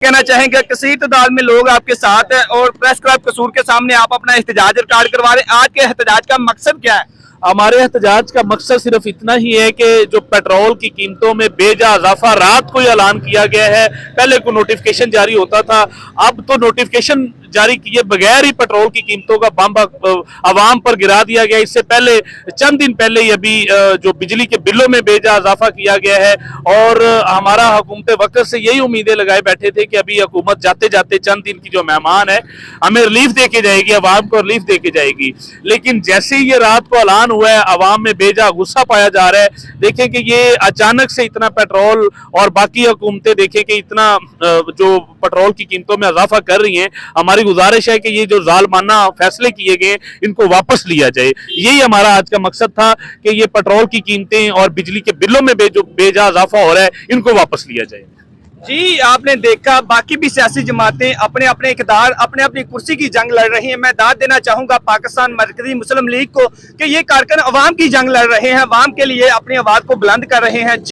कहना चाहेंगे कसीर तादाद में लोग आपके साथ हैं और प्रेस क्लब कसूर के सामने आप अपना एहतजाज रिकॉर्ड करवा रहे हैं। आज के एहतजाज का मकसद क्या है? हमारे एहतजाज का मकसद सिर्फ इतना ही है कि जो पेट्रोल की कीमतों में बेजा इजाफा रात को ही ऐलान किया गया है। पहले को नोटिफिकेशन जारी होता था, अब तो नोटिफिकेशन जारी किए बगैर ही पेट्रोल की कीमतों का बम आवाम पर गिरा दिया गया। इससे पहले चंद दिन पहले ही अभी जो बिजली के बिलों में बेजा इजाफा किया गया है और हमारा हुकूमत वक्त से यही उम्मीदें लगाए बैठे थे कि अभी हुकूमत जाते जाते चंद दिन की जो मेहमान है हमें रिलीफ दे के जाएगी, आवाम को रिलीफ दे के जाएगी। लेकिन जैसे ही ये रात को ऐलान हुआ है आवाम में बेजा गुस्सा पाया जा रहा है। देखें कि ये अचानक से इतना पेट्रोल और बाकी हुकूमतें देखें कि इतना जो पेट्रोल की कीमतों में इजाफा कर रही हैं। हमारी गुजारिश है कि ये जो जालमाना फैसले किए गए इनको वापस लिया जाए। यही हमारा आज का मकसद था कि ये पेट्रोल की कीमतें और बिजली के बिलों में जो बेजा इजाफा हो रहा है इनको वापस लिया जाए। जी, आपने देखा बाकी भी सियासी जमातें अपने अपने इक़्तिदार अपने अपनी कुर्सी की जंग लड़ रही हैं। मैं दाद देना चाहूंगा पाकिस्तान मरकजी मुस्लिम लीग को कि ये कारकुन अवाम की जंग लड़ रहे हैं, अवाम के लिए अपनी आवाज को बुलंद कर रहे हैं।